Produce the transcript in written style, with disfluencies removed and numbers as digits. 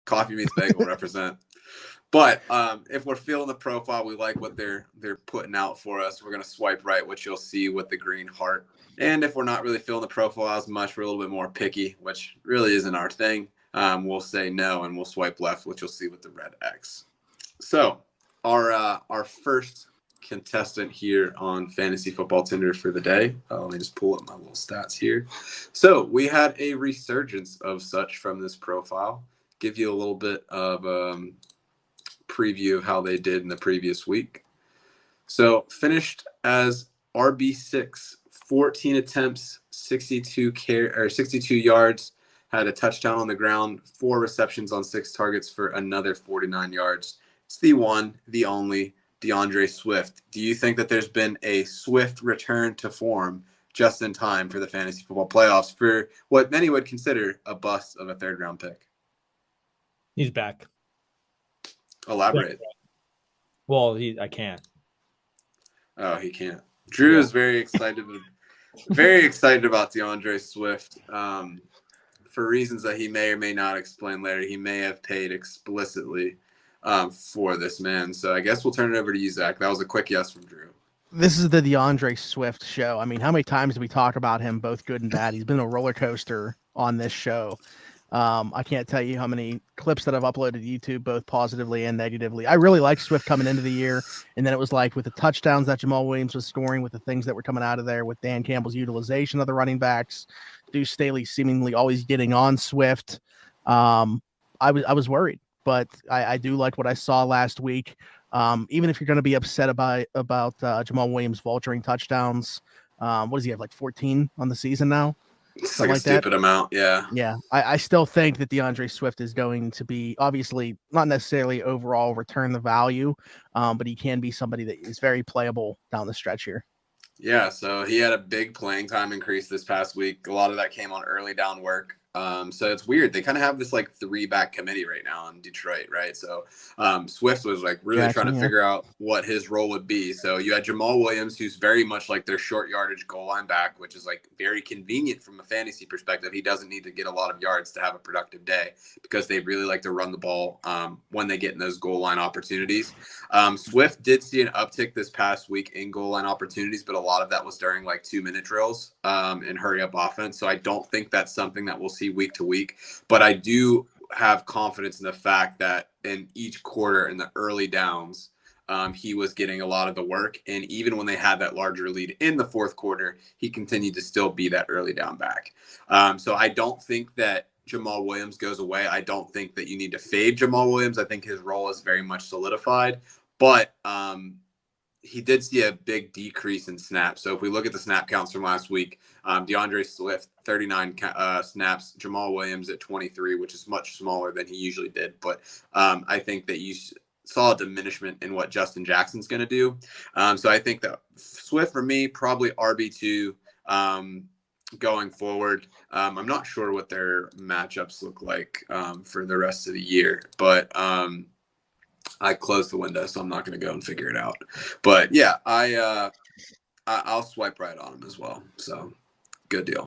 Coffee Meets Bagel represent. But if we're feeling the profile, we like what they're putting out for us, we're going to swipe right, which you'll see with the green heart. And if we're not really feeling the profile as much, we're a little bit more picky, which really isn't our thing. We'll say no, and we'll swipe left, which you'll see with the red X. So our first contestant here on Fantasy Football Tinder for the day. Let me just pull up my little stats here. So we had a resurgence of such from this profile. Give you a little bit of preview of how they did in the previous week. So finished as RB6, 14 attempts, 62 yards, had a touchdown on the ground, 4 receptions on 6 targets for another 49 yards. It's the one, the only DeAndre Swift. Do you think that there's been a Swift return to form just in time for the fantasy football playoffs for what many would consider a bust of a third-round pick? He's back. Elaborate. Well, I can't. Oh, he can't. Drew is very excited about DeAndre Swift for reasons that he may or may not explain later. He may have paid explicitly for this man. So I guess we'll turn it over to you, Zach. That was a quick yes from Drew. This is the DeAndre Swift show. I mean, how many times do we talk about him, both good and bad? He's been a roller coaster on this show. I can't tell you how many clips that I've uploaded to YouTube, both positively and negatively. I really liked Swift coming into the year, and then it was like with the touchdowns that Jamal Williams was scoring, with the things that were coming out of there, with Dan Campbell's utilization of the running backs, Deuce Staley seemingly always getting on Swift. I was worried, but I do like what I saw last week. Even if you're going to be upset about Jamal Williams vulturing touchdowns, what does he have, like 14 on the season now? It's like a stupid amount, yeah. Yeah, I still think that DeAndre Swift is going to be, obviously, not necessarily overall return the value, but he can be somebody that is very playable down the stretch here. Yeah, so he had a big playing time increase this past week. A lot of that came on early down work. So it's weird. They kind of have this like 3-back committee right now in Detroit, right? So Swift was like really trying to figure out what his role would be. So you had Jamal Williams, who's very much like their short yardage goal line back, which is like very convenient from a fantasy perspective. He doesn't need to get a lot of yards to have a productive day because they really like to run the ball when they get in those goal line opportunities. Swift did see an uptick this past week in goal line opportunities, but a lot of that was during like 2-minute drills and hurry up offense. So I don't think that's something that we'll see week to week, but I do have confidence in the fact that in each quarter in the early downs, he was getting a lot of the work. And even when they had that larger lead in the fourth quarter, he continued to still be that early down back. So I don't think that Jamal Williams goes away. I don't think that you need to fade Jamal Williams. I think his role is very much solidified, but he did see a big decrease in snaps. So if we look at the snap counts from last week, DeAndre Swift, 39 snaps, Jamal Williams at 23, which is much smaller than he usually did. But I think that you saw a diminishment in what Justin Jackson's going to do. So I think that Swift, for me, probably RB2 going forward. I'm not sure what their matchups look like for the rest of the year, but I closed the window, so I'm not going to go and figure it out. But yeah, I'll swipe right on him as well. So good deal.